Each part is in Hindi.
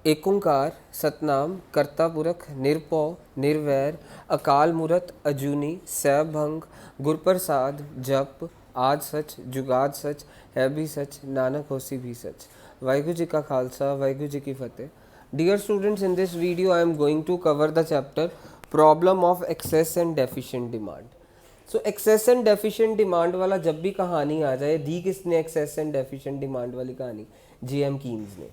एक ओंकार सतनाम करता पुरख निरपौ निर्वैर अकाल मूरत अजूनी सैभंग गुरप्रसाद जप आज सच जुगाद सच है भी सच नानक होसी भी सच। वाहिगुरु जी का खालसा वाहिगुरु जी की फतेह। Dear students, in this video I am going to cover the chapter problem of excess and deficient demand. So excess and deficient demand वाला जब भी कहानी आ जाए, दी किसने एक्सेस एंड डेफिशिएंट डिमांड वाली कहानी? J.M. कीन्स ने।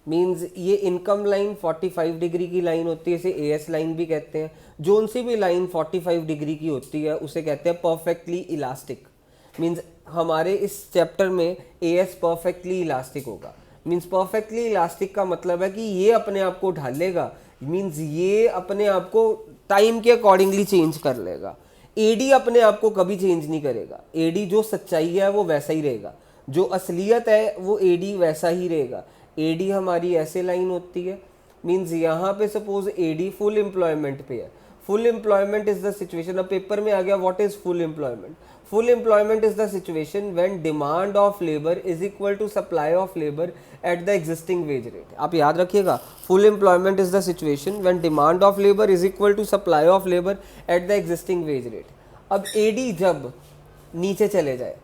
मीन्स ये इनकम लाइन 45 डिग्री की लाइन होती है, इसे एएस लाइन भी कहते हैं। जोन सी भी लाइन 45 डिग्री की होती है उसे कहते हैं परफेक्टली इलास्टिक। मीन्स हमारे इस चैप्टर में एएस परफेक्टली इलास्टिक होगा। मीन्स परफेक्टली इलास्टिक का मतलब है कि ये अपने आप को ढालेगा, मीन्स ये अपने आप को टाइम के अकॉर्डिंगली चेंज कर लेगा। एडी अपने आप को कभी चेंज नहीं करेगा। एडी जो सच्चाई है वो वैसा ही रहेगा, जो असलियत है वो एडी वैसा ही रहेगा। एडी हमारी ऐसे लाइन होती है, मीन्स यहाँ पे सपोज एडी फुल एम्प्लॉयमेंट पे है। Full employment is the situation. अब पेपर में आ गया what is full employment. Full employment is the situation when demand of labour is equal to supply of labour at the existing wage rate. आप याद रखिएगा, full employment is the situation when demand of labour is equal to supply of labour at the existing wage rate. अब एडी जब नीचे चले जाए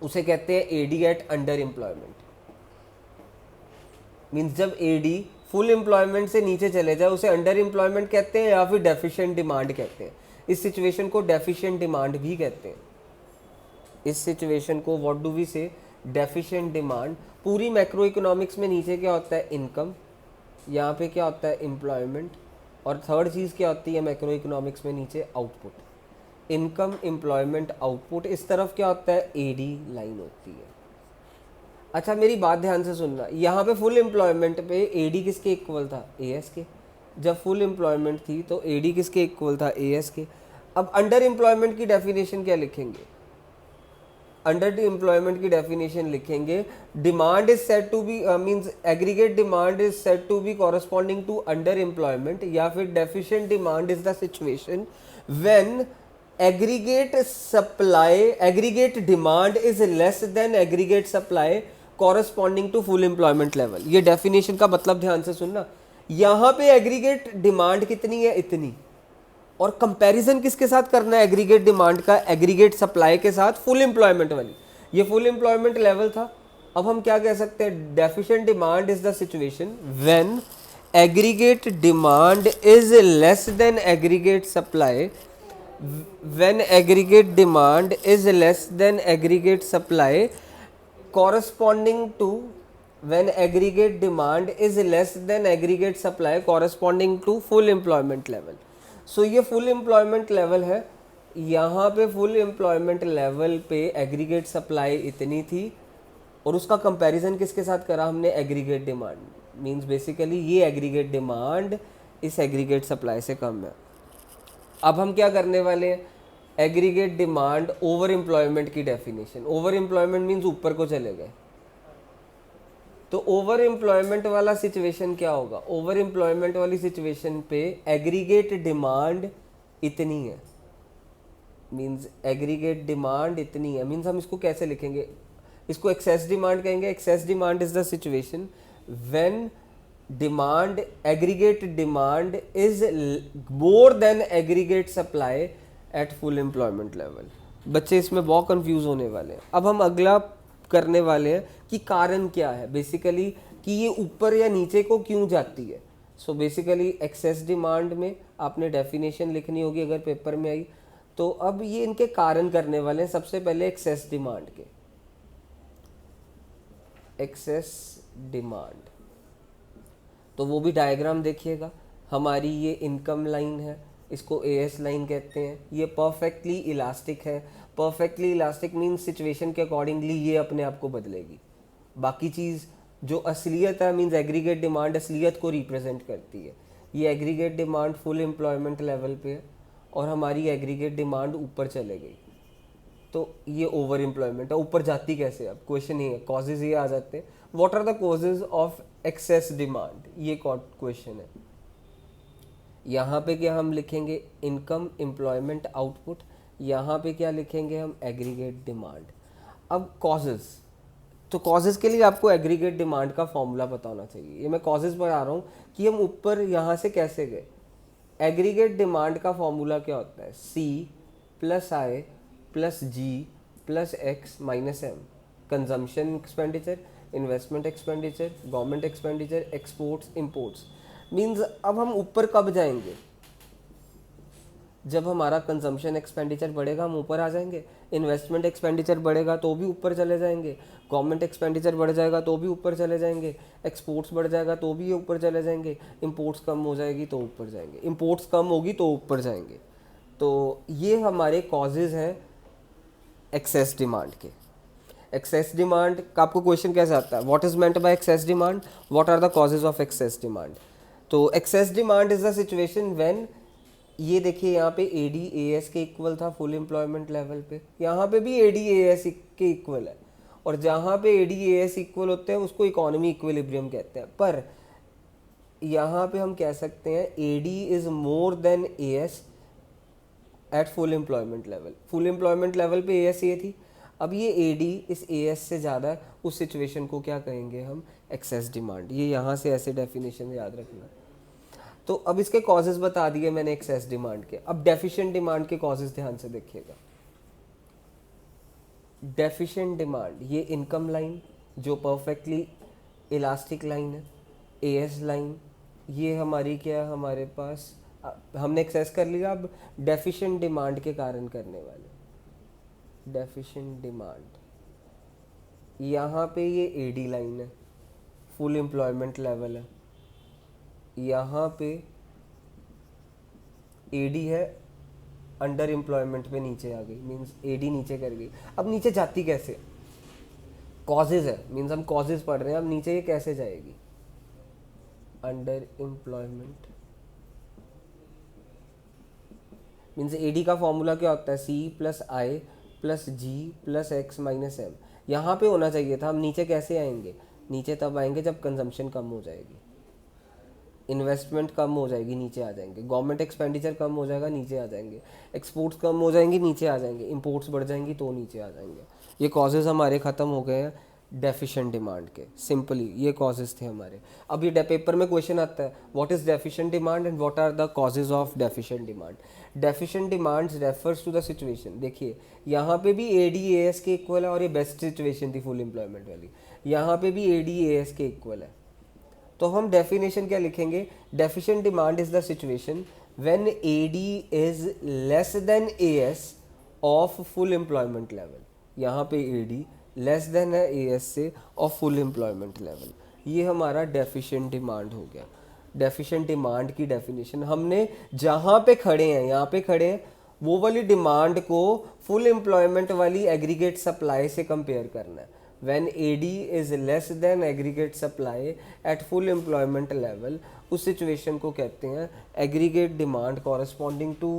उसे कहते हैं AD at under employment. Means जब एडी फुल एम्प्लॉयमेंट से नीचे चले जाए उसे अंडर एम्प्लॉयमेंट कहते हैं या फिर डेफिशिएंट डिमांड कहते हैं। इस सिचुएशन को डेफिशिएंट डिमांड भी कहते हैं। इस सिचुएशन को व्हाट डू वी से? Deficient demand. पूरी मैक्रो इकोनॉमिक्स में नीचे क्या होता है? इनकम। यहाँ पे क्या होता है? एम्प्लॉयमेंट। और थर्ड चीज़ क्या होती है मैक्रो इकोनॉमिक्स में नीचे? आउटपुट। Income, employment, output. इस तरफ क्या होता है? एडी लाइन होती है। अच्छा, मेरी बात ध्यान से सुनना। यहाँ पे फुल एम्प्लॉयमेंट पे एडी किसके इक्वल था? एएस के। जब फुल एम्प्लॉयमेंट थी तो एडी किसके इक्वल था? एएस के। अब अंडर एम्प्लॉयमेंट की डेफिनेशन क्या लिखेंगे? अंडर एम्प्लॉयमेंट की डेफिनेशन लिखेंगे demand is said to be means aggregate demand is said to be corresponding to under employment, या फिर deficient demand is the situation when aggregate demand is less than aggregate supply corresponding to full employment level. ये डेफिनेशन का मतलब ध्यान से सुनना। यहाँ पे एग्रीगेट डिमांड कितनी है? इतनी। और कंपैरिजन किसके साथ करना है एग्रीगेट डिमांड का? एग्रीगेट सप्लाई के साथ, फुल एम्प्लॉयमेंट वाली। ये फुल एम्प्लॉयमेंट लेवल था। अब हम क्या कह सकते हैं? Deficient demand is the situation when aggregate demand is less than aggregate supply. when aggregate demand is less than aggregate supply corresponding to when aggregate demand is less than aggregate supply corresponding to full employment level। so ये full employment level है। यहाँ पे full employment level पे aggregate supply इतनी थी और उसका comparison किसके साथ करा हमने? aggregate demand। means basically ये aggregate demand इस aggregate supply से कम है। अब हम क्या करने वाले हैं? एग्रीगेट डिमांड ओवर एम्प्लॉयमेंट की डेफिनेशन। ओवर एम्प्लॉयमेंट मीन्स ऊपर को चले गए। तो ओवर एम्प्लॉयमेंट वाला सिचुएशन क्या होगा? ओवर एम्प्लॉयमेंट वाली सिचुएशन पे एग्रीगेट डिमांड इतनी है। मीन्स एग्रीगेट डिमांड इतनी है। मीन्स हम इसको कैसे लिखेंगे? इसको एक्सेस डिमांड कहेंगे। Access demand is the situation when demand aggregate demand is more then aggregate supply eight full employment level. बच्चे इसमें बहुत कंफ्यूज होने वाले हैं। अब हम अगला करने वाले हैं कि कारण क्या है बेसिकली, कि ये ऊपर या नीचे को क्यों जाती है। सो बेसिकली एक्सेस डिमांड में आपने डेफिनेशन लिखनी होगी अगर पेपर में आई तो। अब ये इनके कारण करने वाले हैं। सबसे पहले एक्सेस डिमांड के। एक्सेस डिमांड तो वो भी डायग्राम देखिएगा। हमारी ये इनकम लाइन है, इसको एएस लाइन कहते हैं। ये परफेक्टली इलास्टिक है। परफेक्टली इलास्टिक मीन्स सिचुएशन के अकॉर्डिंगली ये अपने आप को बदलेगी। बाकी चीज़ जो असलियत है मीन्स एग्रीगेट डिमांड असलियत को रिप्रेजेंट करती है। ये aggregate demand full employment level पे है और हमारी एग्रीगेट डिमांड ऊपर चले गई तो ये ओवर एम्प्लॉयमेंट है। ऊपर जाती कैसे? अब क्वेश्चन ये है, कॉजेज ये आ जाते हैं। What are the causes of excess demand? ये क्वेश्चन है। यहाँ पे क्या हम लिखेंगे? Income, employment, output. यहाँ पे क्या लिखेंगे हम? Aggregate demand. अब कॉजेज, तो कॉजेज के लिए आपको एग्रीगेट डिमांड का फॉर्मूला पता होना चाहिए। ये मैं कॉजेज बता रहा हूँ कि हम ऊपर यहाँ से कैसे गए। एग्रीगेट डिमांड का फॉर्मूला क्या होता है, C plus I plus G plus X minus M. Consumption expenditure, investment expenditure, government expenditure, exports, imports. Means अब हम ऊपर कब जाएंगे, जब हमारा कंजम्पशन एक्सपेंडिचर बढ़ेगा हम ऊपर आ जाएंगे, इन्वेस्टमेंट एक्सपेंडिचर बढ़ेगा तो भी ऊपर चले जाएंगे, गवर्नमेंट एक्सपेंडिचर बढ़ जाएगा तो भी ऊपर चले जाएंगे, एक्सपोर्ट्स बढ़ जाएगा तो भी ऊपर चले जाएंगे, इंपोर्ट्स कम हो जाएगी तो ऊपर जाएंगे, इंपोर्ट्स कम होगी तो ऊपर जाएंगे। तो ये हमारे कॉजेज़ हैं एक्सेस डिमांड के। एक्सेस डिमांड का आपको क्वेश्चन कैसे आता है, what is meant by excess demand, what are the causes of excess demand. तो excess demand is the situation when, ये देखिए यहाँ पे एडी एएस के इक्वल था फुल एम्प्लॉयमेंट लेवल पे, यहाँ पे भी एडी एएस के इक्वल है, और जहाँ पे एडी एएस इक्वल होते हैं उसको इकोनॉमी इक्विलिब्रियम कहते हैं। पर यहाँ पे हम कह सकते हैं AD is more than AS at full employment level. Full employment level पे एएस ये थी, अब ये एडी इस एएस से ज़्यादा, उस सिचुएशन को क्या कहेंगे हम, एक्सेस डिमांड। ये यहाँ से ऐसे डेफिनेशन याद रखना। तो अब इसके कॉजेज बता दिए मैंने एक्सेस डिमांड के। अब डेफिशिएंट डिमांड के कॉजेज ध्यान से देखिएगा। डेफिशिएंट डिमांड, ये इनकम लाइन जो परफेक्टली इलास्टिक लाइन है, एएस लाइन, ये हमारी क्या है, हमारे पास हमने एक्सेस कर लिया। अब डेफिशिएंट डिमांड के कारण करने वाले, डेफिशिएंट डिमांड, यहाँ पे ये एडी लाइन है, फुल एम्प्लॉयमेंट लेवल है, यहाँ पे एडी है, अंडर एम्प्लॉयमेंट पे नीचे आ गई, मीन्स एडी नीचे कर गई। अब नीचे जाती कैसे, कॉजेज है, मीन्स हम कॉजेज पढ़ रहे हैं। अब नीचे ये कैसे जाएगी, अंडर एम्प्लॉयमेंट, मीन्स एडी का फॉर्मूला क्या होता है, C plus I plus G plus X minus M. यहाँ पे होना चाहिए था। हम नीचे कैसे आएंगे, नीचे तब आएंगे जब कंजम्पशन कम हो जाएगी, इन्वेस्टमेंट कम हो जाएगी, नीचे आ जाएंगे, गवर्नमेंट एक्सपेंडिचर कम हो जाएगा, नीचे आ जाएंगे, एक्सपोर्ट्स कम हो जाएंगी, नीचे आ जाएंगे, इंपोर्ट्स बढ़ जाएंगी तो नीचे आ जाएंगे। ये कॉजेज़ हमारे ख़त्म हो गए हैं डेफिशिएंट डिमांड के। सिंपली ये कॉजेज़ थे हमारे। अब ये पेपर में क्वेश्चन आता है, what is deficient demand and what are the causes of deficient demand. Deficient demands refers to the situation. देखिए यहाँ पे भी एडीएएस के इक्वल है, और ये बेस्ट सिचुएशन थी फुल एम्प्लॉयमेंट वाली, यहाँ पे भी एडीएएस के इक्वल है। तो हम डेफिनेशन क्या लिखेंगे, deficient demand is the situation when AD is less than AS of full employment level. यहाँ पे एडी लेस देन है एएस से ऑफ फुल एम्प्लॉयमेंट लेवल। ये हमारा डेफिशिएंट डिमांड हो गया। डेफिशिएंट डिमांड की डेफिनेशन हमने जहाँ पे खड़े हैं, यहाँ पे खड़े हैं, वो वाली डिमांड को फुल एम्प्लॉयमेंट वाली एग्रीगेट सप्लाई से कंपेयर करना है। When AD is less than aggregate supply at full employment level, उस सिचुएशन को कहते हैं aggregate demand corresponding to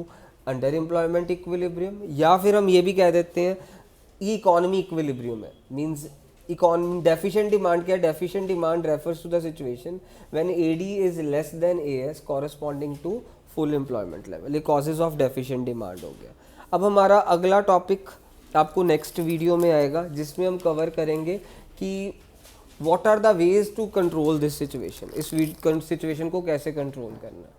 under employment equilibrium, या फिर हम ये भी कह देते हैं ये इकोनॉमी इक्विलिब्रियम है। मीन्स इकोनॉमी, डेफिशिएंट डिमांड क्या है, deficient demand refers to the situation when AD is less than AS corresponding to full employment level. ये कॉजेज ऑफ डेफिशिएंट डिमांड हो गया। अब हमारा अगला टॉपिक आपको नेक्स्ट वीडियो में आएगा, जिसमें हम कवर करेंगे कि what are the ways to control this situation, इस सिचुएशन को कैसे कंट्रोल करना है।